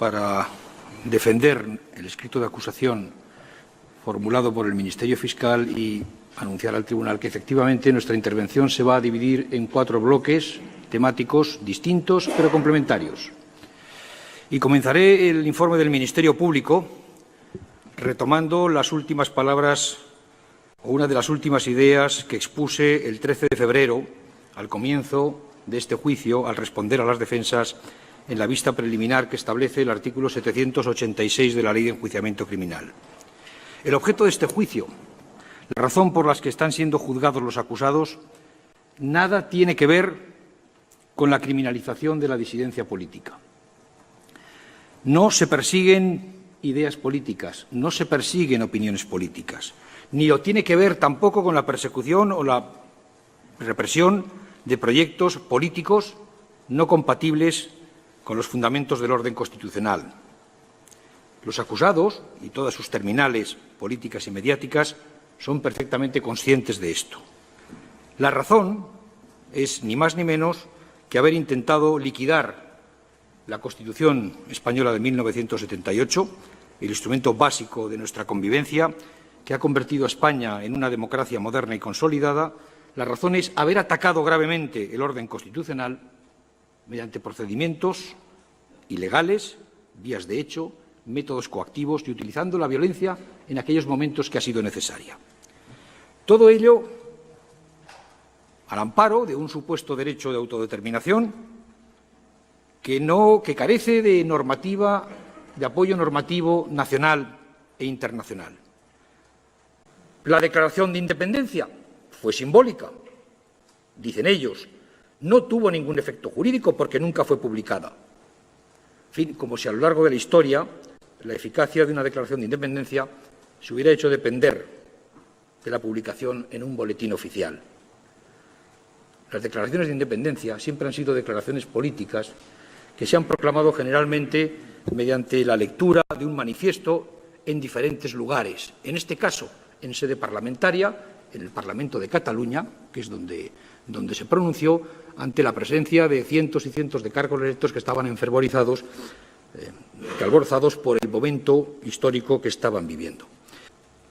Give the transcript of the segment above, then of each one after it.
para defender el escrito de acusación formulado por el Ministerio Fiscal y anunciar al Tribunal que efectivamente nuestra intervención se va a dividir en 4 bloques temáticos distintos pero complementarios. Y comenzaré el informe del Ministerio Público retomando las últimas palabras o una de las últimas ideas que expuse el 13 de febrero al comienzo de este juicio al responder a las defensas en la vista preliminar que establece el artículo 786 de la Ley de Enjuiciamiento Criminal. El objeto de este juicio, la razón por la que están siendo juzgados los acusados, nada tiene que ver con la criminalización de la disidencia política. No se persiguen ideas políticas, no se persiguen opiniones políticas, ni lo tiene que ver tampoco con la persecución o la represión de proyectos políticos no compatibles con los fundamentos del orden constitucional. Los acusados y todas sus terminales políticas y mediáticas son perfectamente conscientes de esto. La razón es ni más ni menos que haber intentado liquidar la Constitución española de 1978, el instrumento básico de nuestra convivencia, que ha convertido a España en una democracia moderna y consolidada. La razón es haber atacado gravemente el orden constitucional mediante procedimientos ilegales, vías de hecho, métodos coactivos y utilizando la violencia en aquellos momentos que ha sido necesaria. Todo ello al amparo de un supuesto derecho de autodeterminación que carece de normativa, de apoyo normativo nacional e internacional. La declaración de independencia fue simbólica, dicen ellos, no tuvo ningún efecto jurídico porque nunca fue publicada. En fin, como si a lo largo de la historia la eficacia de una declaración de independencia se hubiera hecho depender de la publicación en un boletín oficial. Las declaraciones de independencia siempre han sido declaraciones políticas que se han proclamado generalmente mediante la lectura de un manifiesto en diferentes lugares. En este caso, en sede parlamentaria, en el Parlamento de Cataluña, que es donde se pronunció, ante la presencia de cientos y cientos de cargos electos que estaban enfervorizados, alborozados por el momento histórico que estaban viviendo.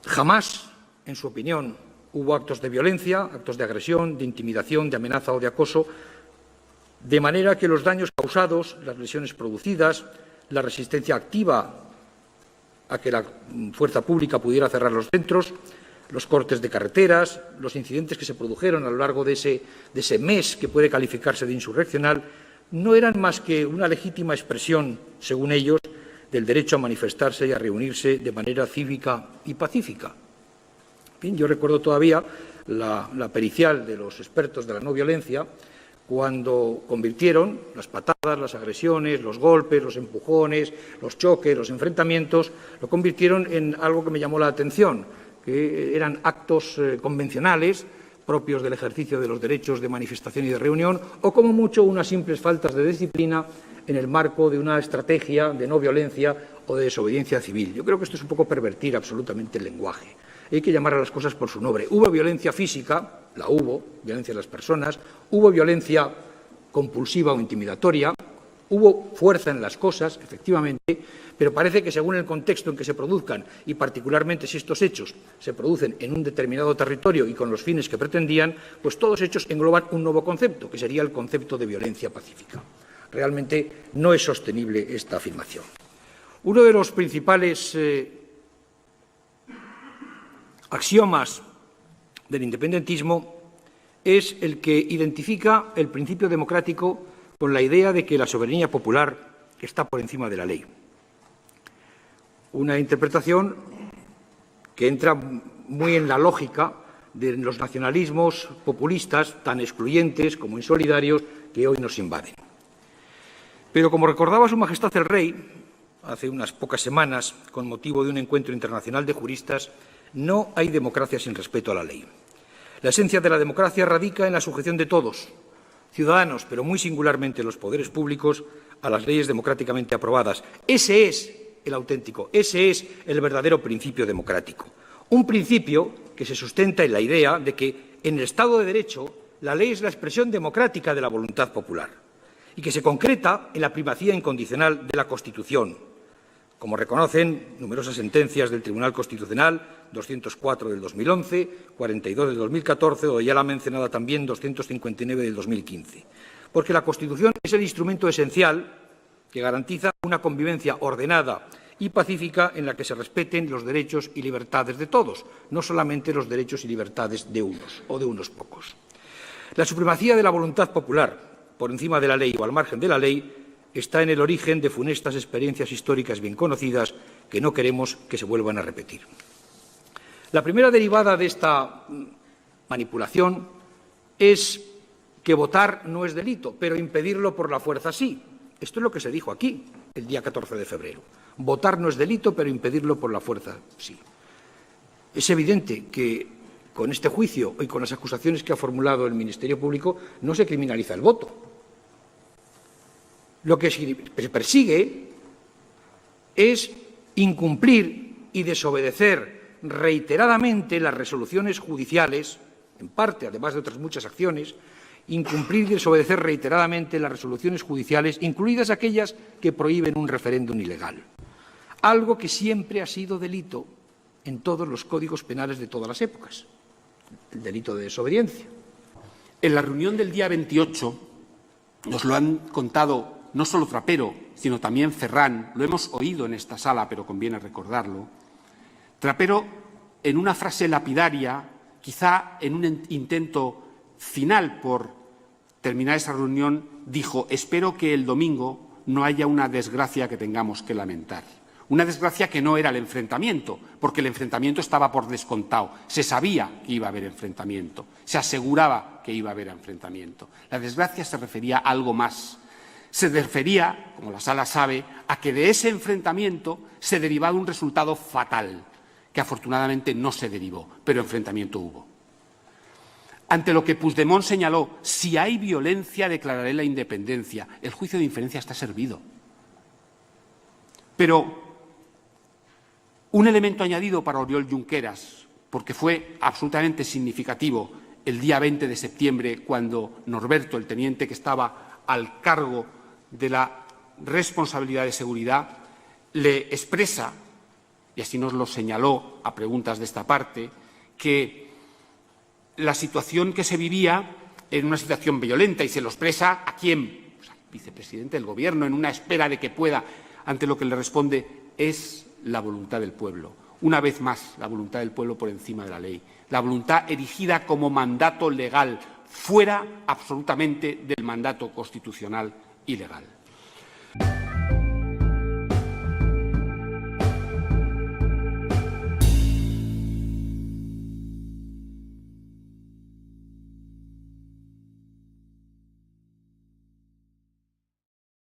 Jamás, en su opinión, hubo actos de violencia, actos de agresión, de intimidación, de amenaza o de acoso, de manera que los daños causados, las lesiones producidas, la resistencia activa a que la fuerza pública pudiera cerrar los centros, los cortes de carreteras, los incidentes que se produjeron a lo largo de ese mes que puede calificarse de insurreccional, no eran más que una legítima expresión, según ellos, del derecho a manifestarse y a reunirse de manera cívica y pacífica. Bien, yo recuerdo todavía la pericial de los expertos de la no violencia cuando convirtieron las patadas, las agresiones, los golpes, los empujones, los choques, los enfrentamientos, lo convirtieron en algo que me llamó la atención, que eran actos convencionales propios del ejercicio de los derechos de manifestación y de reunión, o como mucho unas simples faltas de disciplina en el marco de una estrategia de no violencia o de desobediencia civil. Yo creo que esto es un poco pervertir absolutamente el lenguaje. Hay que llamar a las cosas por su nombre. Hubo violencia física, la hubo, violencia de las personas, hubo violencia compulsiva o intimidatoria, hubo fuerza en las cosas, efectivamente, pero parece que según el contexto en que se produzcan, y particularmente si estos hechos se producen en un determinado territorio y con los fines que pretendían, pues todos hechos engloban un nuevo concepto, que sería el concepto de violencia pacífica. Realmente no es sostenible esta afirmación. Uno de los principales axiomas del independentismo es el que identifica el principio democrático con la idea de que la soberanía popular está por encima de la ley. Una interpretación que entra muy en la lógica de los nacionalismos populistas tan excluyentes como insolidarios que hoy nos invaden. Pero como recordaba Su Majestad el Rey hace unas pocas semanas con motivo de un encuentro internacional de juristas, no hay democracia sin respeto a la ley. La esencia de la democracia radica en la sujeción de todos, ciudadanos, pero muy singularmente los poderes públicos, a las leyes democráticamente aprobadas. Ese es el auténtico, ese es el verdadero principio democrático. Un principio que se sustenta en la idea de que en el Estado de Derecho la ley es la expresión democrática de la voluntad popular y que se concreta en la primacía incondicional de la Constitución, como reconocen numerosas sentencias del Tribunal Constitucional, 204 del 2011, 42 del 2014 o ya la mencionada también 259 del 2015. Porque la Constitución es el instrumento esencial que garantiza una convivencia ordenada y pacífica en la que se respeten los derechos y libertades de todos, no solamente los derechos y libertades de unos o de unos pocos. La supremacía de la voluntad popular por encima de la ley o al margen de la ley está en el origen de funestas experiencias históricas bien conocidas que no queremos que se vuelvan a repetir. La primera derivada de esta manipulación es que votar no es delito, pero impedirlo por la fuerza sí. Esto es lo que se dijo aquí el día 14 de febrero. Votar no es delito, pero impedirlo por la fuerza sí. Es evidente que con este juicio y con las acusaciones que ha formulado el Ministerio Público no se criminaliza el voto. Lo que se persigue es incumplir y desobedecer reiteradamente las resoluciones judiciales, en parte, además de otras muchas acciones, incumplir y desobedecer reiteradamente las resoluciones judiciales, incluidas aquellas que prohíben un referéndum ilegal. Algo que siempre ha sido delito en todos los códigos penales de todas las épocas, el delito de desobediencia. En la reunión del día 28 nos lo han contado no solo Trapero, sino también Ferrán, lo hemos oído en esta sala, pero conviene recordarlo. Trapero, en una frase lapidaria, quizá en un intento final por terminar esa reunión, dijo: espero que el domingo no haya una desgracia que tengamos que lamentar. Una desgracia que no era el enfrentamiento, porque el enfrentamiento estaba por descontado. Se sabía que iba a haber enfrentamiento, se aseguraba que iba a haber enfrentamiento. La desgracia se refería a algo más. Se refería, como la sala sabe, a que de ese enfrentamiento se derivaba un resultado fatal, que afortunadamente no se derivó, pero enfrentamiento hubo. Ante lo que Puigdemont señaló: si hay violencia, declararé la independencia. El juicio de inferencia está servido. Pero un elemento añadido para Oriol Junqueras, porque fue absolutamente significativo el día 20 de septiembre, cuando Norberto, el teniente que estaba al cargo de la responsabilidad de seguridad, le expresa, y así nos lo señaló a preguntas de esta parte, que la situación que se vivía era una situación violenta, y se lo expresa ¿a quién? Pues al vicepresidente del Gobierno, en una espera de que pueda, ante lo que le responde: es la voluntad del pueblo. Una vez más, la voluntad del pueblo por encima de la ley. La voluntad erigida como mandato legal, fuera absolutamente del mandato constitucional y legal.